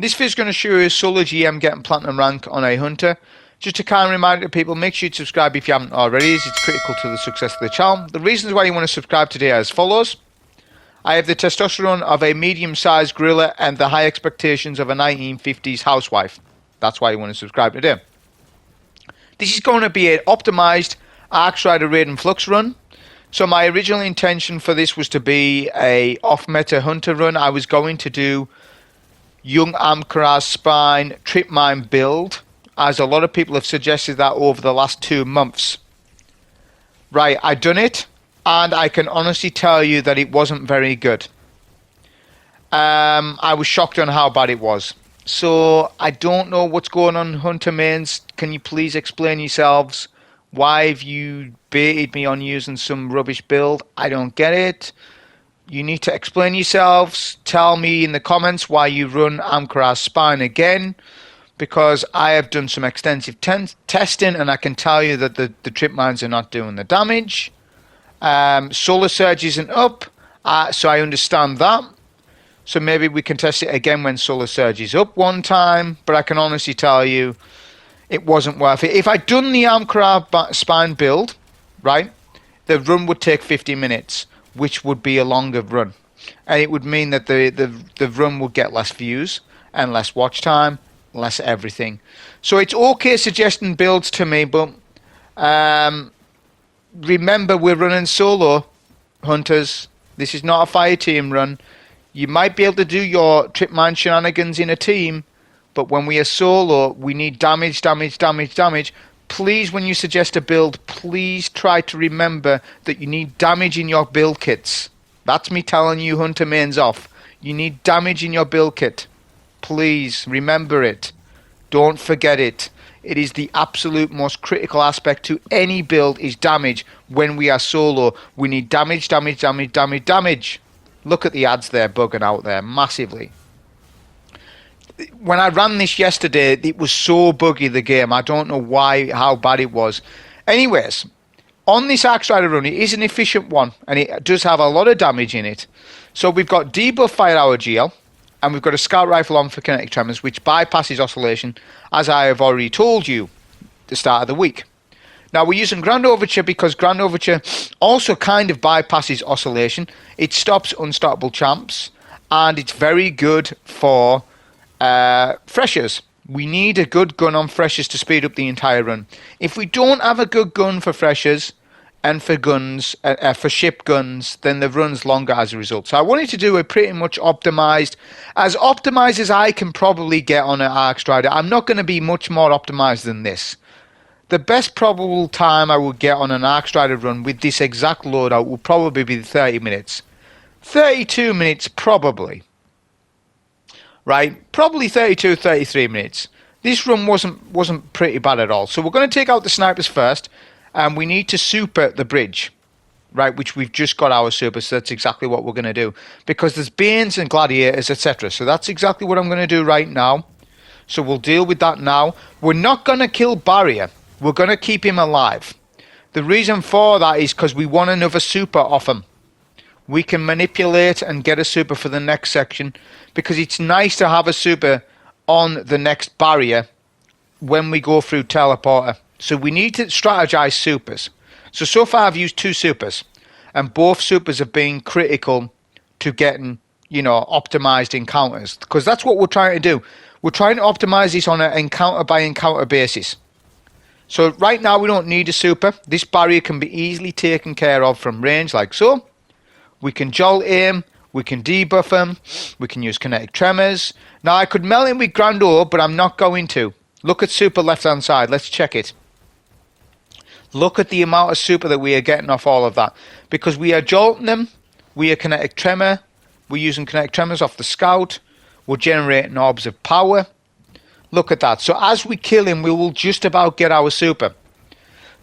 This vid is going to show you a solo GM getting platinum rank on a hunter. Just a kind reminder to people, make sure you subscribe if you haven't already, as it's critical to the success of the channel. The reasons why you want to subscribe today are as follows. I have the testosterone of a medium-sized gorilla and the high expectations of a 1950s housewife. That's why you want to subscribe today. This is going to be an optimized Arc Rider Raiden Flux run. So my original intention for this was to be a off-meta hunter run. I was going to do Young Amkaraz Spine Trip Mine build, as a lot of people have suggested that over the last 2 months. Right, I done it, and I can honestly tell you that it wasn't very good. I was shocked on how bad it was. So I don't know what's going on, Hunter mains. Can you please explain yourselves? Why have you baited me on using some rubbish build? I don't get it. You need to explain yourselves. Tell me in the comments why you run Amkaraz Spine again. Because I have done some extensive testing, and I can tell you that the trip mines are not doing the damage. Solar Surge isn't up, so I understand that. So maybe we can test it again when Solar Surge is up one time, but I can honestly tell you it wasn't worth it. If I'd done the Amkaraz Spine build, right, the run would take 50 minutes, which would be a longer run. And it would mean that the run would get less views and less watch time, less everything. So it's okay suggesting builds to me, but remember, we're running solo, hunters. This is not a fire team run. You might be able to do your trip mine shenanigans in a team, but when we are solo, we need damage. Please, when you suggest a build, please try to remember that you need damage in your build kits. That's me telling you, hunter mains off. You need damage in your build kit. Please remember it. Don't forget it. It is the absolute most critical aspect to any build is damage. When we are solo, we need damage. Look at the ads there bugging out there massively. When I ran this yesterday, it was so buggy, the game. I don't know why, how bad it was. Anyways, on this Arc Rider run, it is an efficient one, and it does have a lot of damage in it. So we've got debuff Fire Hour GL. And we've got a Scout Rifle on for kinetic tremors, which bypasses oscillation, as I have already told you at the start of the week. Now, we're using Grand Overture because Grand Overture also kind of bypasses oscillation. It stops unstoppable champs, and it's very good for freshers. We need a good gun on freshers to speed up the entire run. If we don't have a good gun for freshers, and for guns, for ship guns, then the run's longer as a result. So I wanted to do a pretty much optimized as I can probably get on an Arc Strider. I'm not going to be much more optimized than this. The best probable time I would get on an Arc Strider run with this exact loadout would probably be 30 minutes. 32 minutes probably. Right? Probably 32, 33 minutes. This run wasn't pretty bad at all. So we're going to take out the snipers first. And we need to super the bridge, right, which we've just got our super, so that's exactly what we're going to do. Because there's Banes and Gladiators, etc. So that's exactly what I'm going to do right now. So we'll deal with that now. We're not going to kill Barrier. We're going to keep him alive. The reason for that is because we want another super off him. We can manipulate and get a super for the next section, because it's nice to have a super on the next Barrier when we go through Teleporter. So we need to strategize supers. So far I've used 2 supers. And both supers have been critical to getting, optimized encounters. Because that's what we're trying to do. We're trying to optimize this on an encounter by encounter basis. So right now we don't need a super. This barrier can be easily taken care of from range like so. We can jolt aim. We can debuff him. We can use kinetic tremors. Now I could melt him with Grand Orb, but I'm not going to. Look at super left hand side. Let's check it. Look at the amount of super that we are getting off all of that. Because we are jolting them. We are kinetic tremor. We're using kinetic tremors off the scout. We're generating orbs of power. Look at that. So as we kill him, we will just about get our super.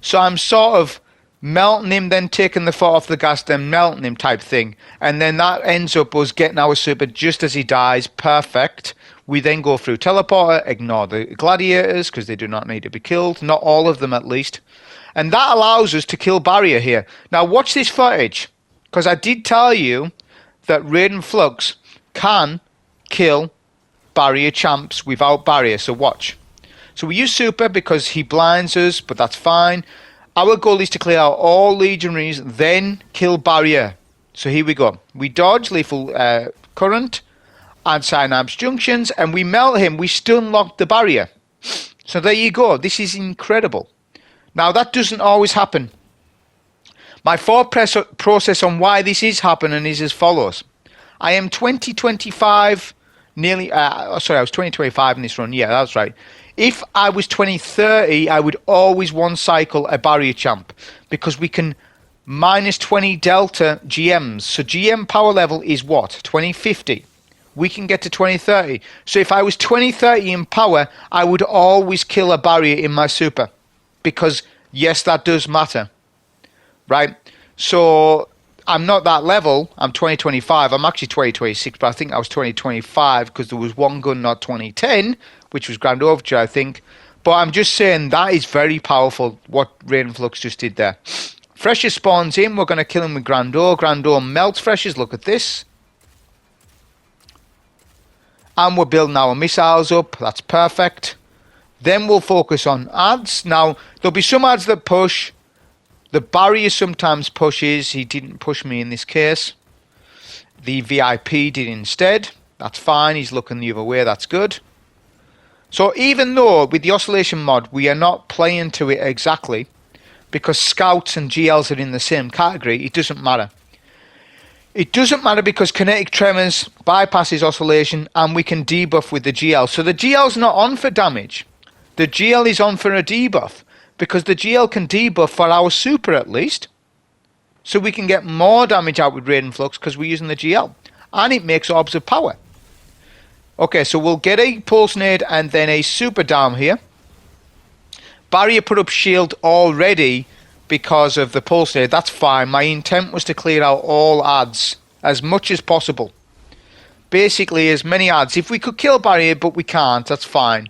So I'm sort of melting him, then taking the foot off the gas, then melting him type thing. And then that ends up us getting our super just as he dies. Perfect. We then go through Teleporter, ignore the Gladiators because they do not need to be killed. Not all of them at least. And that allows us to kill Barrier here. Now watch this footage, because I did tell you that Raiden Flux can kill barrier champs without barrier. So watch. So we use super because he blinds us, but that's fine. Our goal is to clear out all legionaries, then kill barrier. So here we go. We dodge lethal current and synapse junctions, and we melt him. We stun lock the barrier. So there you go. This is incredible. Now that doesn't always happen. My thought process on why this is happening is as follows. I am 2025, nearly, sorry, I was 2025 in this run. Yeah, that's right. If I was 2030, I would always one cycle a barrier champ because we can minus 20 delta GMs. So GM power level is what? 2050. We can get to 2030. So if I was 2030 in power, I would always kill a barrier in my super because yes, that does matter. Right? So I'm not that level. I'm 2025. I'm actually 2026, but I think I was 2025 because there was one gun, not 2010, which was Grand Overture, I think. But I'm just saying that is very powerful what Raiden Flux just did there. Fresher spawns in. We're going to kill him with Grandor. Grandor melts Freshers. Look at this. And we're building our missiles up. That's perfect. Then we'll focus on ads. Now, there'll be some ads that push. The barrier sometimes pushes. He didn't push me in this case. The VIP did instead. That's fine. He's looking the other way. That's good. So even though with the oscillation mod we are not playing to it exactly, because scouts and GLs are in the same category, it doesn't matter. It doesn't matter because kinetic tremors bypasses oscillation and we can debuff with the GL. So the GL's not on for damage. The GL is on for a debuff. Because the GL can debuff for our super at least. So we can get more damage out with Raiden Flux because we're using the GL. And it makes orbs of power. Okay, so we'll get a pulse nade and then a super down here. Barrier put up shield already because of the pulse nade. That's fine. My intent was to clear out all ads as much as possible. Basically as many ads. If we could kill barrier but we can't, that's fine.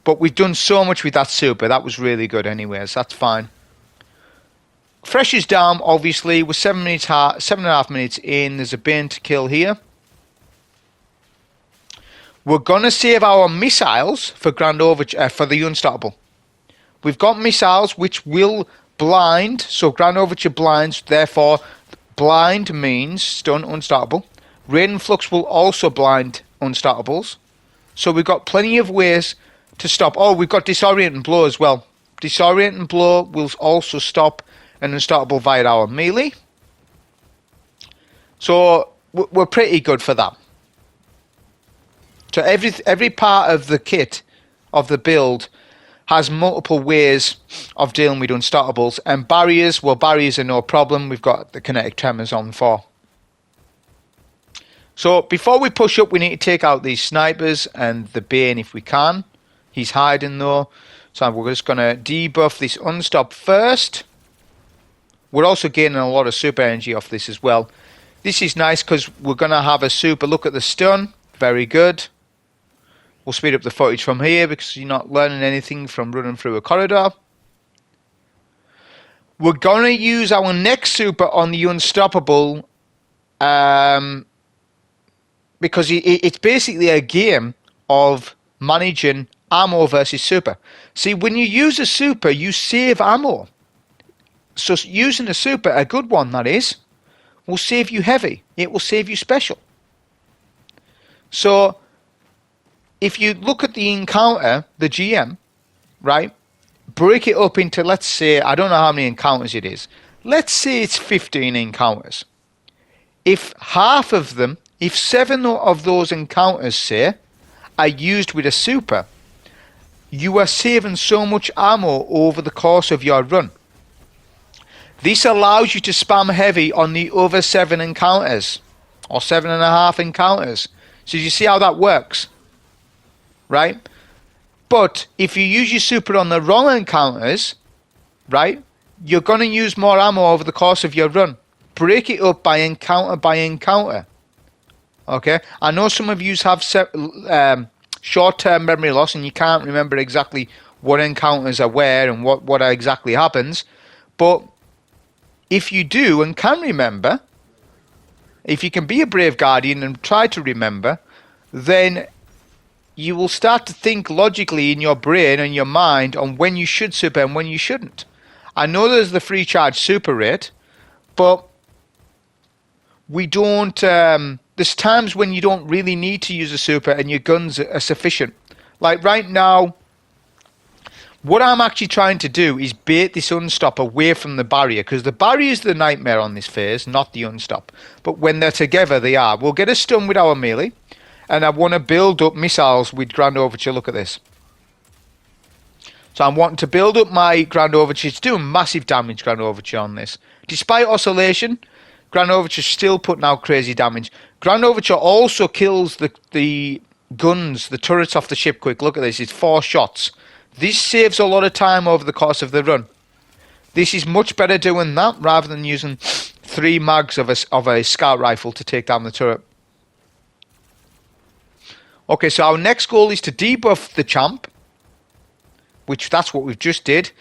But we've done so much with that super. That was really good anyways. That's fine. Fresh is down, obviously. We're 7.5 minutes in. There's a Bane to kill here. We're going to save our missiles for Grand Overture, for the Unstoppable. We've got missiles which will blind. So Grand Overture blinds. Therefore, blind means stun Unstoppable. Raiden Flux will also blind Unstoppables. So we've got plenty of ways to stop. Oh, we've got Disorient and Blow as well. Disorient and Blow will also stop an Unstoppable via our melee. So we're pretty good for that. So every part of the kit of the build has multiple ways of dealing with Unstoppables. And barriers, well, barriers are no problem. We've got the kinetic tremors on for. So before we push up, we need to take out these snipers and the Bane if we can. He's hiding though, so we're just going to debuff this unstop first. We're also gaining a lot of super energy off this as well. This is nice because we're going to have a super look at the stun. Very good. We'll speed up the footage from here because you're not learning anything from running through a corridor. We're going to use our next super on the Unstoppable because it's basically a game of managing ammo versus super. See, when you use a super, you save ammo. So using a super, a good one that is, will save you heavy. It will save you special. So if you look at the encounter, the GM, right, break it up into, let's say, I don't know how many encounters it is. Let's say it's 15 encounters. If half of them, if 7 of those encounters, say, are used with a super, you are saving so much ammo over the course of your run. This allows you to spam heavy on the other 7 encounters, or 7.5 encounters. So you see how that works, right? But if you use your super on the wrong encounters, right, you're going to use more ammo over the course of your run. Break it up by encounter. Okay, I know some of you have short-term memory loss and you can't remember exactly what encounters are where and what exactly happens. But if you do and can remember, if you can be a brave guardian and try to remember, then you will start to think logically in your brain and your mind on when you should super and when you shouldn't. I know there's the free charge super rate, but we don't. There's times when you don't really need to use a super and your guns are sufficient. Like right now, what I'm actually trying to do is bait this unstop away from the barrier, because the barrier is the nightmare on this phase, not the unstop. But when they're together, they are. We'll get a stun with our melee, and I want to build up missiles with Grand Overture. Look at this. So I'm wanting to build up my Grand Overture. It's doing massive damage, Grand Overture, on this. Despite oscillation, Grand Overture's still putting out crazy damage. Grand Overture also kills the guns, the turrets off the ship quick. Look at this. It's 4 shots. This saves a lot of time over the course of the run. This is much better doing that rather than using 3 mags of a scout rifle to take down the turret. Okay, so our next goal is to debuff the champ, which that's what we've just did.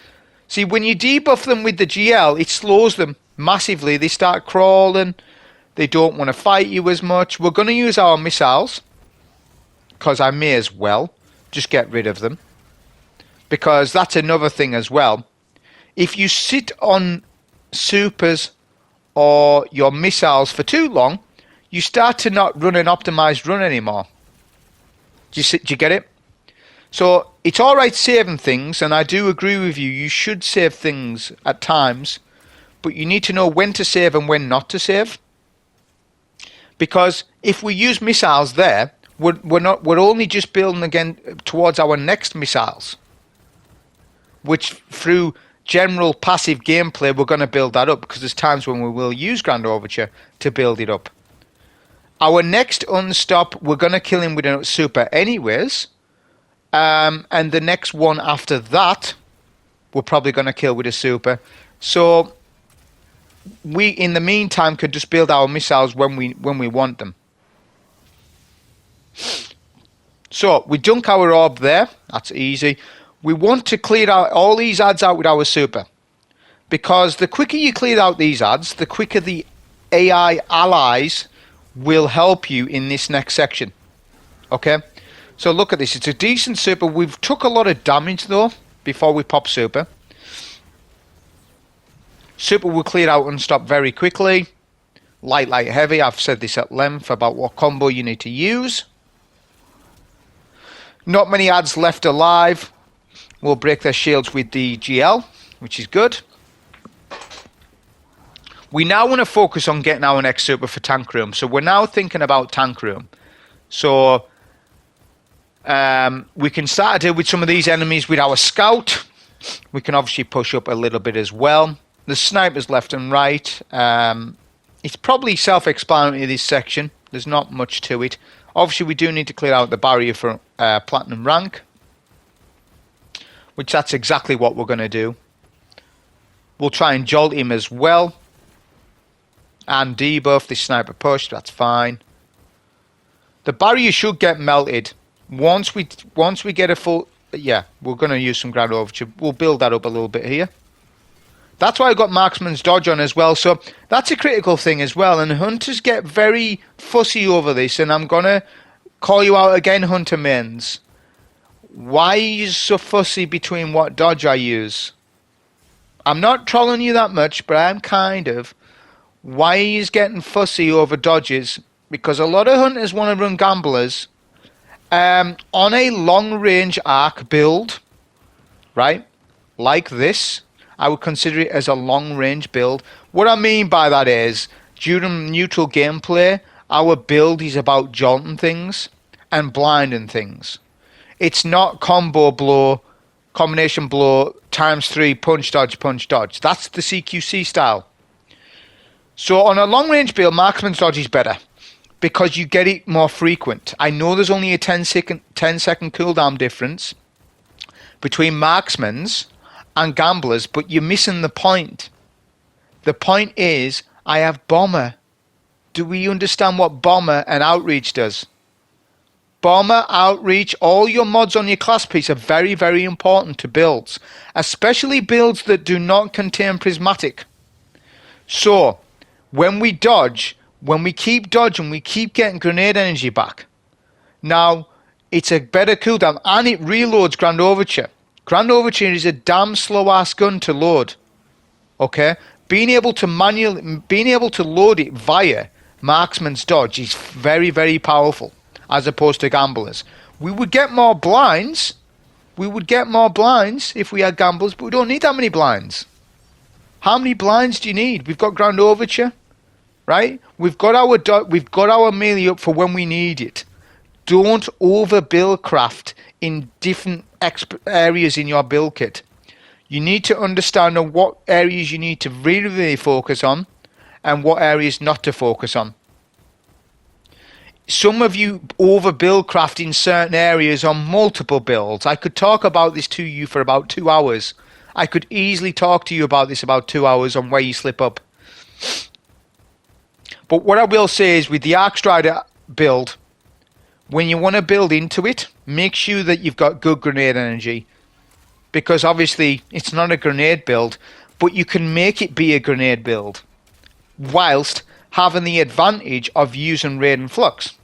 See, when you debuff them with the GL, it slows them massively. They start crawling. They don't want to fight you as much. We're going to use our missiles, because I may as well just get rid of them. Because that's another thing as well. If you sit on supers or your missiles for too long, you start to not run an optimized run anymore. Do you get it? So it's all right saving things, and I do agree with you. You should save things at times, but you need to know when to save and when not to save. Because if we use missiles there, we're only just building again towards our next missiles, which through general passive gameplay we're going to build that up, because there's times when we will use Grand Overture to build it up. Our next unstop, we're going to kill him with a super anyways. And the next one after that, we're probably going to kill with a super. So we, in the meantime, could just build our missiles when we want them. So we dunk our orb there. That's easy. We want to clear out all these ads out with our super, because the quicker you clear out these ads, the quicker the AI allies will help you in this next section. Okay? So look at this. It's a decent super. We've took a lot of damage though before we pop super. Super will clear out and stop very quickly. Light, heavy. I've said this at length about what combo you need to use. Not many ads left alive. We'll break their shields with the GL, which is good. We now want to focus on getting our next super for tank room. So we're now thinking about tank room. So we can start to deal with some of these enemies with our scout. We can obviously push up a little bit as well. The snipers left and right. It's probably self-explanatory, this section. There's not much to it. Obviously, we do need to clear out the barrier for platinum rank, which that's exactly what we're going to do. We'll try and jolt him as well. And debuff this sniper push, that's fine. The barrier should get melted. Once we get a full... Yeah, we're going to use some Grand Overture. We'll build that up a little bit here. That's why I got Marksman's Dodge on as well. So that's a critical thing as well. And hunters get very fussy over this. And I'm going to call you out again, hunter mains. Why are you so fussy between what dodge I use? I'm not trolling you that much, but I'm kind of. Why are you getting fussy over dodges? Because a lot of hunters want to run gamblers on a long-range arc build, right? Like this. I would consider it as a long-range build. What I mean by that is, during neutral gameplay, our build is about jolting things and blinding things. It's not combo blow, combination blow, ×3, punch, dodge. That's the CQC style. So on a long-range build, Marksman's Dodge is better, because you get it more frequent. I know there's only a 10-second cooldown difference between Marksman's and Gamblers, but you're missing the point. The point is, I have Bomber. Do we understand what Bomber and Outreach does? Bomber, Outreach, all your mods on your class piece are very, very important to builds, especially builds that do not contain prismatic. So, when we dodge, when we keep dodging, we keep getting grenade energy back. Now, It's a better cooldown, and it reloads Grand Overture. Grand Overture is a damn slow ass gun to load. Okay, being able to load it via marksman's dodge is very, very powerful, as opposed to gamblers. We would get more blinds. We would get more blinds if we had gamblers, but we don't need that many blinds. How many blinds do you need? We've got Grand Overture, right? We've got our melee up for when we need it. Don't overbuild craft in different areas in your build kit. You need to understand on what areas you need to really, really focus on and what areas not to focus on. Some of you overbuild craft in certain areas on multiple builds. I could talk about this to you for about 2 hours. I could easily talk to you about this about 2 hours on where you slip up. But what I will say is with the Arc Strider build, when you want to build into it, make sure that you've got good grenade energy. Because obviously it's not a grenade build, but you can make it be a grenade build whilst having the advantage of using Raiden flux.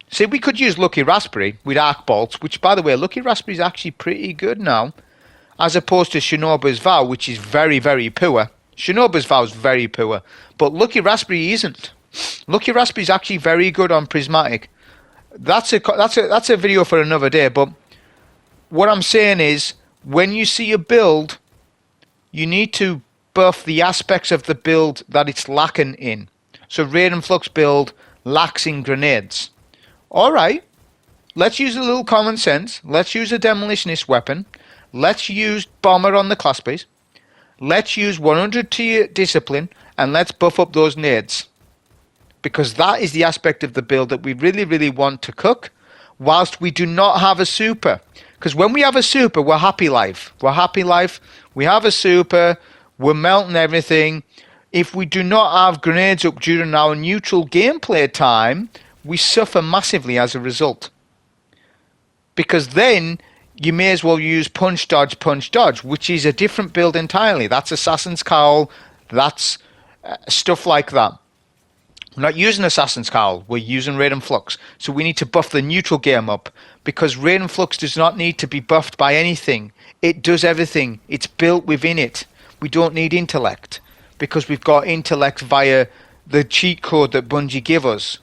See, we could use Lucky Raspberry with arc bolts, which, by the way, Lucky Raspberry is actually pretty good now, as opposed to Shinobu's Vow, which is very, very poor. Shinobu's Vow is very poor, but Lucky Raspberry isn't. Lucky Raspberry is actually very good on prismatic. That's a video for another day. But what I'm saying is, when you see a build, you need to buff the aspects of the build that it's lacking in. So Raiden Flux build lacks in grenades. Alright, let's use a little common sense. Let's use a demolitionist weapon. Let's use bomber on the class base. Let's use 100 tier discipline, and let's buff up those nades. Because that is the aspect of the build that we really, really want to cook, whilst we do not have a super. Because when we have a super, we're happy life. We're happy life. We have a super. We're melting everything. If we do not have grenades up during our neutral gameplay time, we suffer massively as a result. Because then you may as well use punch, dodge, which is a different build entirely. That's Assassin's Cowl. That's stuff like that. We're not using Assassin's Cowl, we're using Raiden Flux. So we need to buff the neutral game up, because Raiden Flux does not need to be buffed by anything. It does everything. It's built within it. We don't need intellect, because we've got intellect via the cheat code that Bungie give us,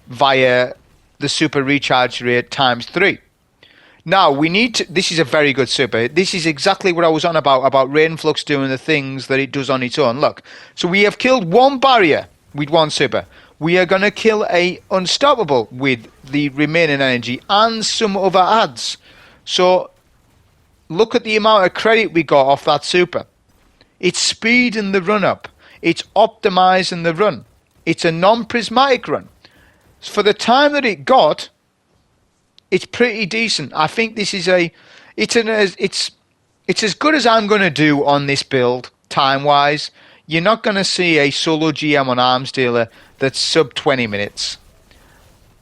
via the super recharge rate ×3. Now, we need to... This is a very good super. This is exactly what I was on about Raiden Flux doing the things that it does on its own. Look, so we have killed one barrier with one super. We are going to kill a unstoppable with the remaining energy and some other adds. So look at the amount of credit we got off that super. It's speeding the run up. It's optimizing the run. It's a non-prismatic run. For the time that it got, it's pretty decent. I think this is it's as good as I'm going to do on this build time wise. You're not going to see a solo GM on Arms Dealer that's sub 20 minutes.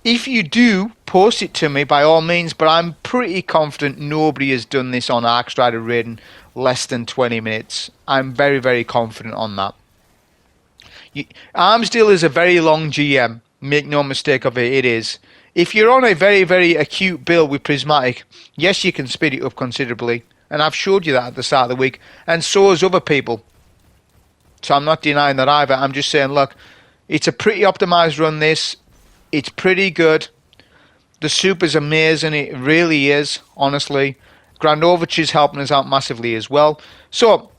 If you do, post it to me by all means, but I'm pretty confident nobody has done this on Arc Strider Raiden less than 20 minutes. I'm very, very confident on that. Arms Dealer is a very long GM. Make no mistake of it, it is. If you're on a very, very acute build with Prismatic, yes, you can speed it up considerably. And I've showed you that at the start of the week. And so has other people. So I'm not denying that either. I'm just saying, look, it's a pretty optimized run, this. It's pretty good. The super's amazing. It really is, honestly. Grand Overture's helping us out massively as well. So,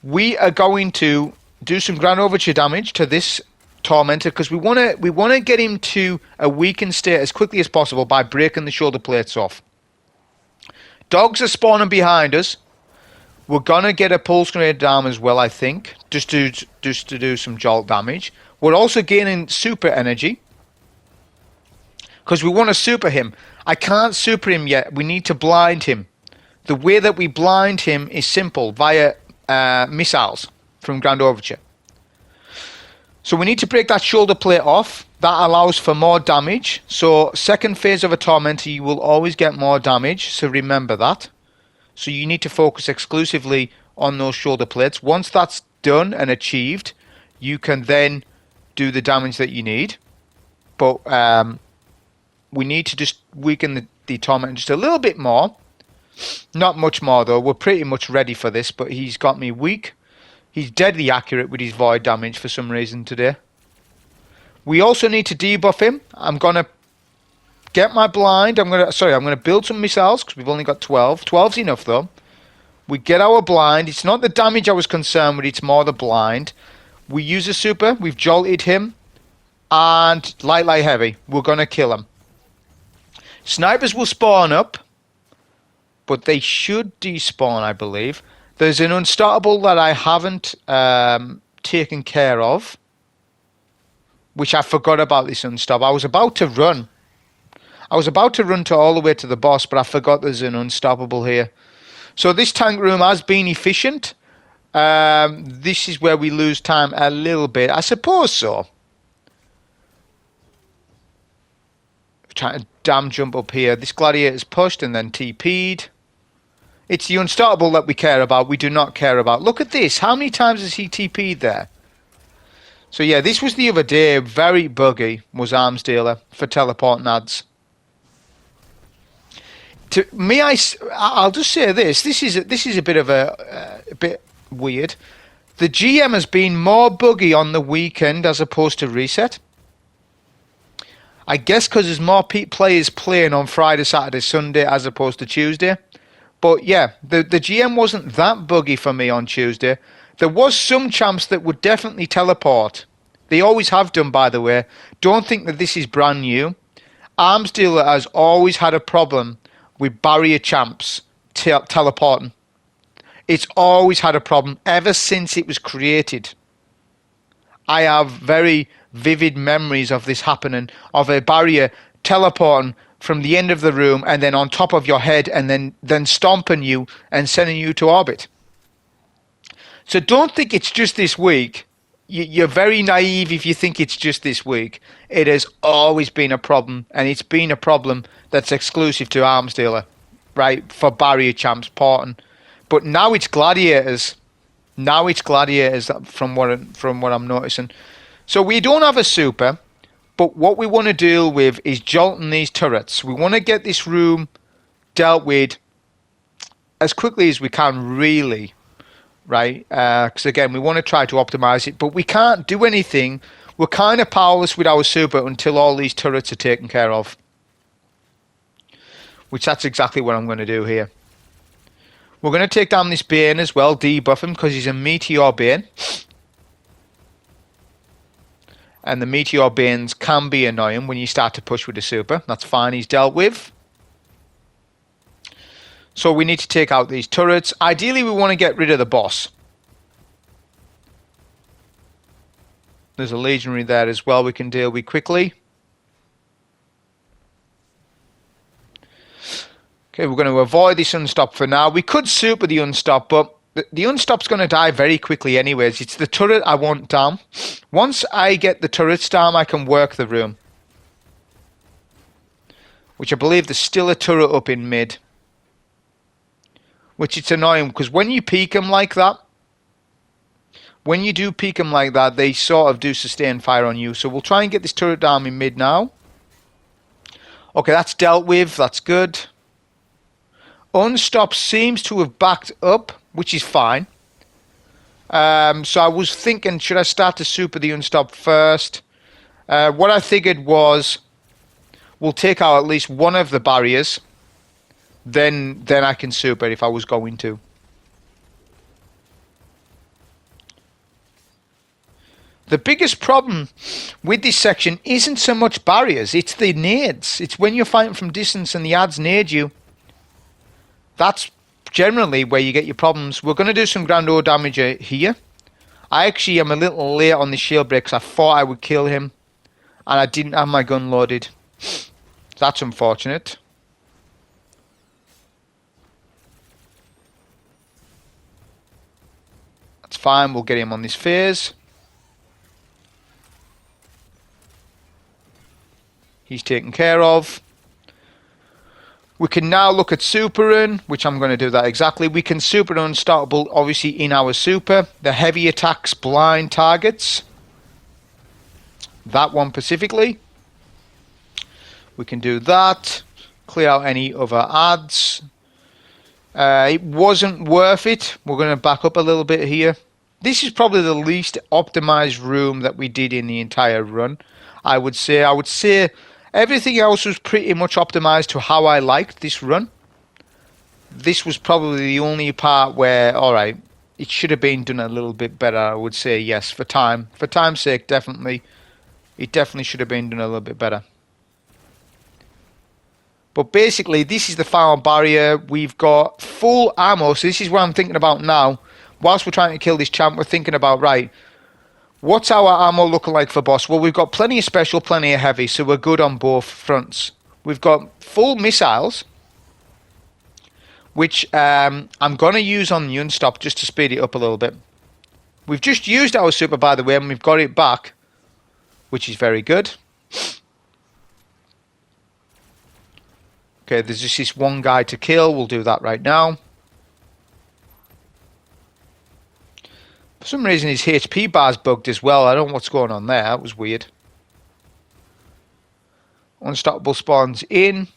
we are going to do some Grand Overture damage to this Tormentor, because we want to get him to a weakened state as quickly as possible by breaking the shoulder plates off. Dogs are spawning behind us. We're going to get a pulse grenade down as well, I think, just to do some jolt damage. We're also gaining super energy, because we want to super him. I can't super him yet. We need to blind him. The way that we blind him is simple, via missiles from Grand Overture. So we need to break that shoulder plate off. That allows for more damage. So second phase of a Tormentor, you will always get more damage. So remember that. So you need to focus exclusively on those shoulder plates. Once that's done and achieved, you can then do the damage that you need. But we need to just weaken the Tormentor just a little bit more. Not much more though. We're pretty much ready for this, but he's got me weak. He's deadly accurate with his void damage for some reason today. We also need to debuff him. I'm gonna get my blind. I'm gonna build some missiles because we've only got 12. 12's enough though. We get our blind. It's not the damage I was concerned with, it's more the blind. We use a super. We've jolted him. And light, heavy. We're gonna kill him. Snipers will spawn up, but they should despawn, I believe. There's an unstoppable that I haven't taken care of, which I forgot about this unstop. I was about to run. To all the way to the boss, but I forgot there's an unstoppable here. So this tank room has been efficient. This is where we lose time a little bit. I suppose so. Trying to damn jump up here. This gladiator's pushed and then TP'd. It's the unstoppable that we care about. We do not care about. Look at this. How many times has he TP'd there? So yeah, this was the other day. Very buggy was Arms Dealer for teleporting ads. To me, I'll just say this. This is a bit of a bit weird. The GM has been more buggy on the weekend as opposed to reset. I guess because there's more players playing on Friday, Saturday, Sunday as opposed to Tuesday. But yeah, the GM wasn't that buggy for me on Tuesday. There was some champs that would definitely teleport. They always have done, by the way. Don't think that this is brand new. Arms Dealer has always had a problem with barrier champs teleporting. It's always had a problem ever since it was created. I have very vivid memories of this happening, of a barrier teleporting from the end of the room and then on top of your head and then stomping you and sending you to orbit. So don't think it's just this week. You're very naive if you think it's just this week. It has always been a problem, and it's been a problem that's exclusive to Arms Dealer, right, for barrier champs porting. But now it's gladiators. Now it's gladiators from what I'm noticing. So we don't have a super. But what we want to deal with is jolting these turrets. We want to get this room dealt with as quickly as we can, really, right? Because, again, we want to try to optimize it. But we can't do anything. We're kind of powerless with our super until all these turrets are taken care of. Which that's exactly what I'm going to do here. We're going to take down this Bane as well, debuff him, because he's a Meteor Bane. And the Meteor Banes can be annoying when you start to push with the super. That's fine, he's dealt with. So we need to take out these turrets. Ideally, we want to get rid of the boss. There's a legionary there as well we can deal with quickly. Okay, we're going to avoid this unstop for now. We could super the unstop, but the unstop's going to die very quickly anyways. It's the turret I want down. Once I get the turrets down, I can work the room. Which I believe there's still a turret up in mid. Which it's annoying, because when you peek them like that, they sort of do sustain fire on you. So we'll try and get this turret down in mid now. Okay, that's dealt with. That's good. Unstop seems to have backed up, which is fine. So I was thinking, should I start to super the unstop first? What I figured was, we'll take out at least one of the barriers. Then I can super if I was going to. The biggest problem with this section isn't so much barriers, it's the nades. It's when you're fighting from distance and the ads nade you. That's generally where you get your problems. We're going to do some grand O damage here. I actually am a little late on the shield break because I thought I would kill him. And I didn't have my gun loaded. That's unfortunate. That's fine, we'll get him on this phase. He's taken care of. We can now look at supering, which I'm going to do that exactly. We can super unstoppable, obviously, in our super. The heavy attacks blind targets. That one specifically. We can do that. clear out any other ads. It wasn't worth it. We're going to back up a little bit here. This is probably the least optimized room that we did in the entire run. I would say everything else was pretty much optimized to how I liked this run. This was probably the only part where, alright, it should have been done a little bit better. I would say yes, for time's sake, definitely. It definitely should have been done a little bit better. But basically, this is the final barrier. We've got full ammo, so this is what I'm thinking about now. Whilst we're trying to kill this champ, we're thinking about, right, what's our ammo looking like for boss? Well, we've got plenty of special, plenty of heavy, so we're good on both fronts. We've got full missiles, which I'm going to use on the unstop just to speed it up a little bit. We've just used our super, by the way, and we've got it back, which is very good. Okay, there's just this one guy to kill. We'll do that right now. For some reason his HP bar's bugged as well. I don't know what's going on there. That was weird. Unstoppable spawns in.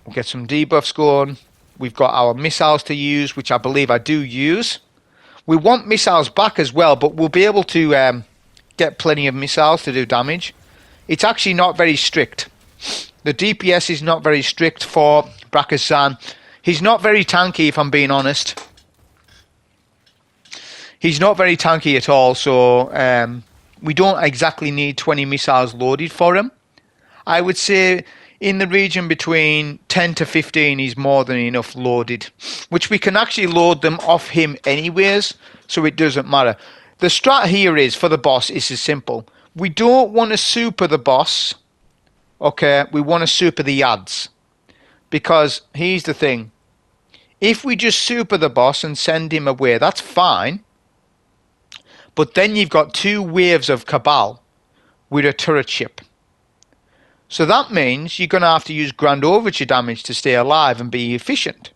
We'll get some debuffs going. We've got our missiles to use, which I believe I do use. We want missiles back as well, but we'll be able to get plenty of missiles to do damage. It's actually not very strict. The DPS is not very strict for Brackesan. He's not very tanky, if I'm being honest. He's not very tanky at all, so we don't exactly need 20 missiles loaded for him. I would say in the region between 10 to 15 is more than enough loaded, which we can actually load them off him anyways, so it doesn't matter. The strat here is, for the boss, is as simple. We don't want to super the boss, okay? We want to super the ads. Because here's the thing. If we just super the boss and send him away, that's fine. But then you've got 2 waves of Cabal with a turret ship. So that means you're going to have to use Grand Overture damage to stay alive and be efficient.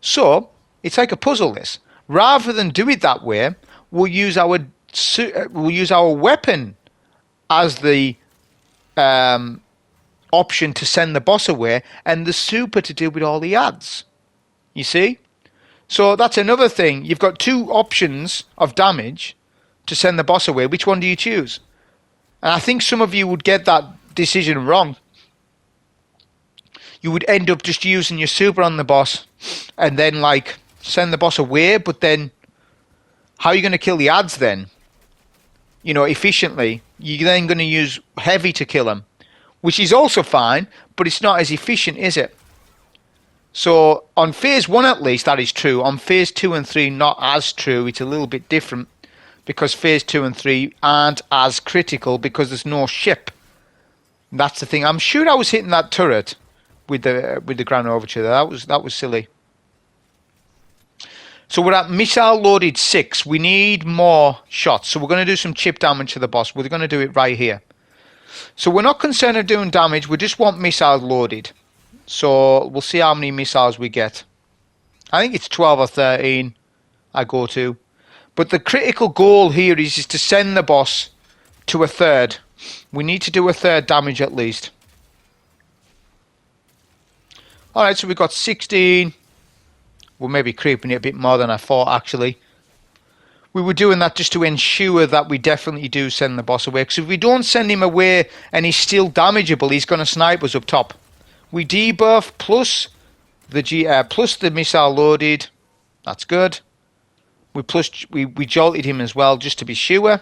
So, it's like a puzzle this. Rather than do it that way, we'll use our weapon as the option to send the boss away, and the super to deal with all the ads. You see? So that's another thing. You've got 2 options of damage to send the boss away. Which one do you choose? And I think some of you would get that decision wrong. You would end up just using your super on the boss and then like send the boss away, but then how are you going to kill the ads then? You know, efficiently. You're then going to use heavy to kill them, which is also fine, but it's not as efficient, is it? So on phase 1 at least that is true. On phase 2 and 3 not as true. It's a little bit different because phase 2 and 3 aren't as critical because there's no ship. That's the thing. I'm sure I was hitting that turret with the Grand Overture there. That was silly. So we're at missile loaded 6. We need more shots. So we're going to do some chip damage to the boss. We're going to do it right here. So we're not concerned of doing damage. We just want missiles loaded. So we'll see how many missiles we get. I think it's 12 or 13 I go to. But the critical goal here is to send the boss to a third. We need to do a third damage at least. Alright, so we've got 16. We're maybe creeping it a bit more than I thought actually. We were doing that just to ensure that we definitely do send the boss away. Because if we don't send him away and he's still damageable, he's going to snipe us up top. We debuff plus the missile loaded. That's good. We jolted him as well just to be sure.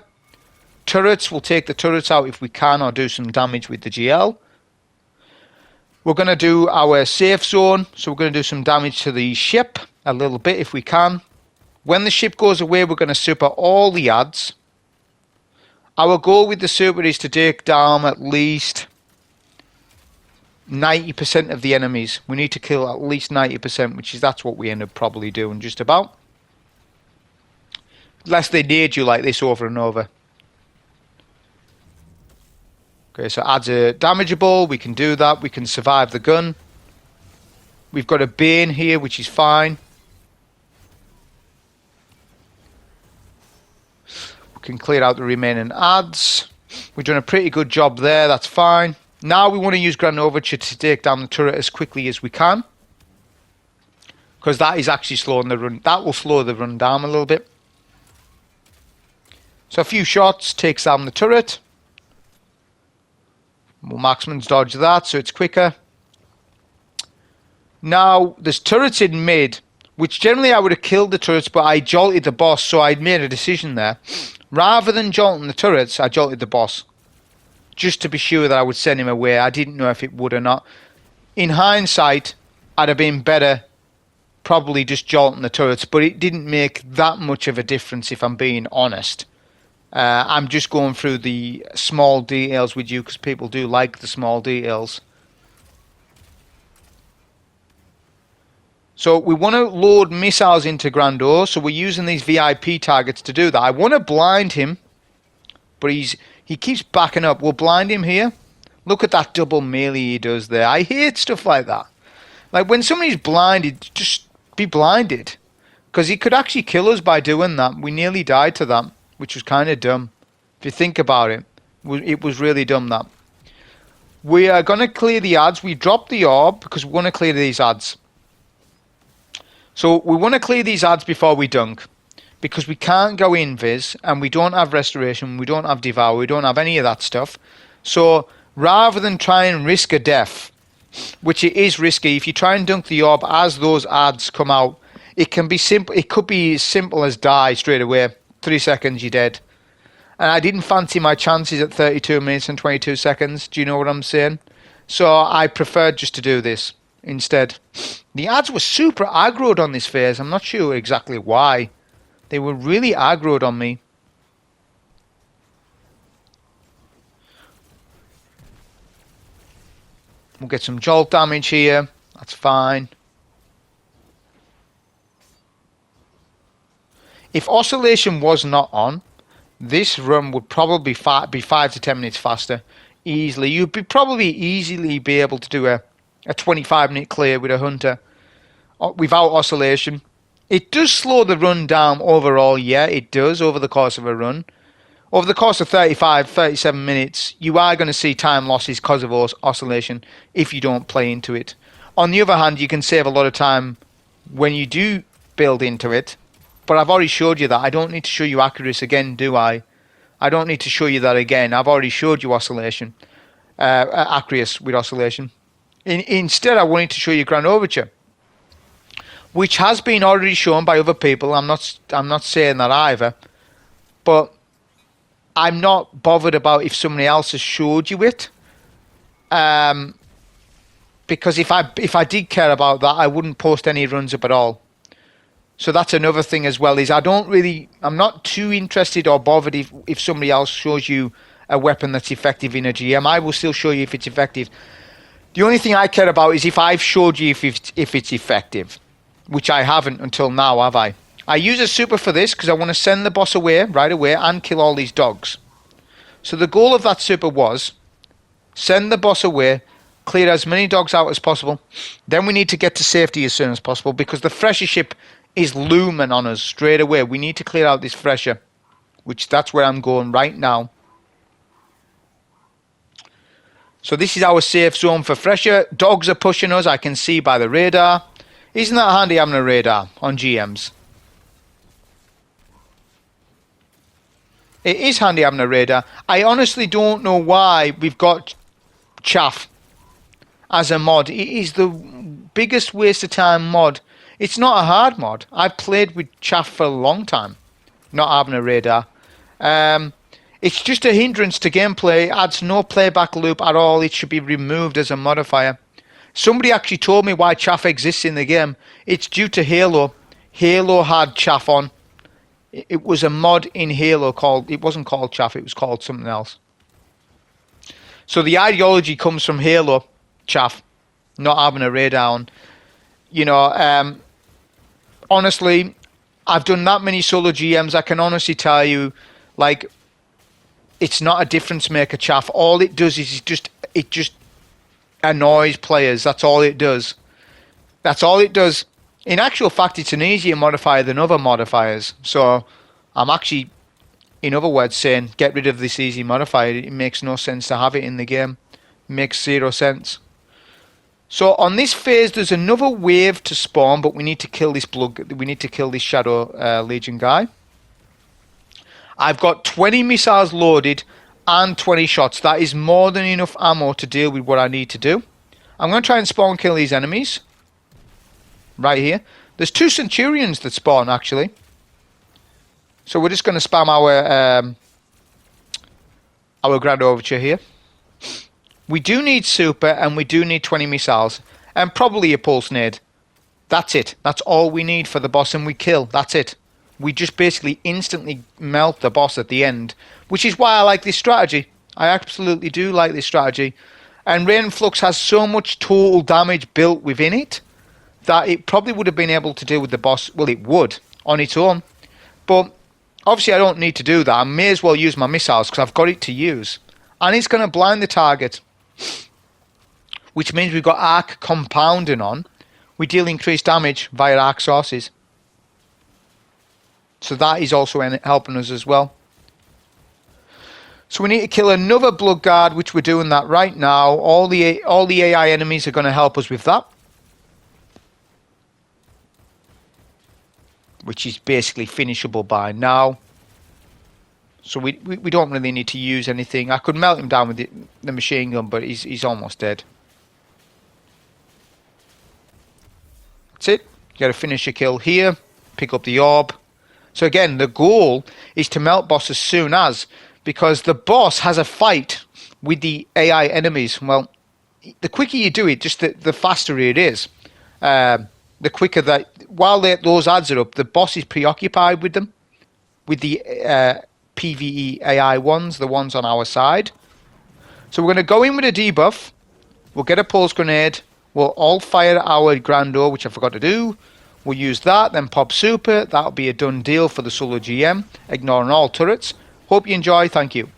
Turrets, we'll take the turrets out if we can or do some damage with the GL. We're going to do our safe zone. So we're going to do some damage to the ship a little bit if we can. When the ship goes away, we're going to super all the ads. Our goal with the super is to take down at least 90% of the enemies. We need to kill at least 90%, that's what we end up probably doing just about. Unless they nade you like this over and over. Okay, so ads are damageable. We can do that. We can survive the gun. We've got a Bane here, which is fine. We can clear out the remaining ads. We've done a pretty good job there. That's fine. Now we want to use Grand Overture to take down the turret as quickly as we can, because that is actually slowing the run. That will slow the run down a little bit. So a few shots takes down the turret. Well, marksman's dodge that, so it's quicker. Now there's turrets in mid, which generally I would have killed the turrets, but I jolted the boss, so I made a decision there. Rather than jolting the turrets, I jolted the boss, just to be sure that I would send him away. I didn't know if it would or not. In hindsight, I'd have been better probably just jolting the turrets, but it didn't make that much of a difference, if I'm being honest. I'm just going through the small details with you, because people do like the small details. So we want to load missiles into Grando, so we're using these VIP targets to do that. I want to blind him, but he keeps backing up. We'll blind him here. Look at that double melee he does there. I hate stuff like that. Like when somebody's blinded, just be blinded. Because he could actually kill us by doing that. We nearly died to that, which was kind of dumb. If you think about it, it was really dumb that. We are going to clear the ads. We dropped the orb because we want to clear these ads. So we want to clear these ads before we dunk, because we can't go invis, and we don't have restoration, we don't have devour, we don't have any of that stuff. So rather than try and risk a death, which it is risky, if you try and dunk the orb as those ads come out, it can be simple. It could be as simple as die straight away. 3 seconds, you're dead. And I didn't fancy my chances at 32 minutes and 22 seconds. Do you know what I'm saying? So I preferred just to do this instead. The ads were super aggroed on this phase. I'm not sure exactly why. They were really aggroed on me. We'll get some jolt damage here. That's fine. If oscillation was not on, this run would probably be 5 to 10 minutes faster. Easily. You'd probably easily be able to do a 25-minute clear with a hunter without oscillation. It does slow the run down overall, yeah, it does, over the course of a run. Over the course of 35, 37 minutes, you are going to see time losses because of oscillation if you don't play into it. On the other hand, you can save a lot of time when you do build into it, but I've already showed you that. I don't need to show you accuracy again, do I? I don't need to show you that again. I've already showed you oscillation, accuracy with oscillation. Instead, I wanted to show you Grand Overture, which has been already shown by other people. I'm not saying that either, but I'm not bothered about if somebody else has showed you it, because if I did care about that, I wouldn't post any runs up at all. So that's another thing as well, is I'm not too interested or bothered if somebody else shows you a weapon that's effective in a GM. I will still show you if it's effective. The only thing I care about is if I've showed you if it's effective, which I haven't until now, have I? I use a super for this because I want to send the boss away right away and kill all these dogs. So the goal of that super was send the boss away, clear as many dogs out as possible. Then we need to get to safety as soon as possible, because the Thresher ship is looming on us straight away. We need to clear out this Thresher, which that's where I'm going right now. So this is our safe zone for Thresher. Dogs are pushing us, I can see by the radar. Isn't that handy having a radar on GMs? It is handy having a radar. I honestly don't know why we've got chaff as a mod. It is the biggest waste of time mod. It's not a hard mod. I've played with chaff for a long time, not having a radar. It's just a hindrance to gameplay. It adds no playback loop at all. It should be removed as a modifier. Somebody actually told me why chaff exists in the game. It's due to Halo. Halo had chaff on. It was a mod in Halo called... It wasn't called chaff, it was called something else. So the ideology comes from Halo, chaff, not having a radar on. You know, honestly, I've done that many solo GMs. I can honestly tell you, like, it's not a difference maker, chaff. All it does is it just annoys players. That's all it does. That's all it does. In actual fact, it's an easier modifier than other modifiers. So I'm actually In other words, saying get rid of this easy modifier. It makes no sense to have it in the game. It makes 0 sense. So on this phase, there's another wave to spawn, but we need to kill this we need to kill this Shadow Legion guy. I've got 20 missiles loaded and 20 shots. That is more than enough ammo to deal with what I need to do. I'm going to try and spawn kill these enemies. Right here. There's 2 Centurions that spawn, actually. So we're just going to spam our Grand Overture here. We do need super, and we do need 20 missiles. And probably a pulse nade. That's it. That's all we need for the boss, and we kill. That's it. We just basically instantly melt the boss at the end. Which is why I like this strategy. I absolutely do like this strategy. And Raiden Flux has so much total damage built within it that it probably would have been able to deal with the boss. Well, it would on its own. But obviously I don't need to do that. I may as well use my missiles because I've got it to use. And it's going to blind the target. Which means we've got arc compounding on. We deal increased damage via arc sources. So that is also helping us as well. So we need to kill another Blood Guard, which we're doing that right now. All the AI enemies are going to help us with that. Which is basically finishable by now. So we don't really need to use anything. I could melt him down with the machine gun, but he's almost dead. That's it. You got to finish your kill here. Pick up the orb. So again, the goal is to melt boss as soon as, because the boss has a fight with the AI enemies. Well, the quicker you do it, just the faster it is. The quicker that, while those ads are up, the boss is preoccupied with them, with the PvE AI ones, the ones on our side. So we're going to go in with a debuff. We'll get a pulse grenade. We'll all fire our Grando, which I forgot to do. We'll use that, then pop super. That'll be a done deal for the solo GM, ignoring all turrets. Hope you enjoy. Thank you.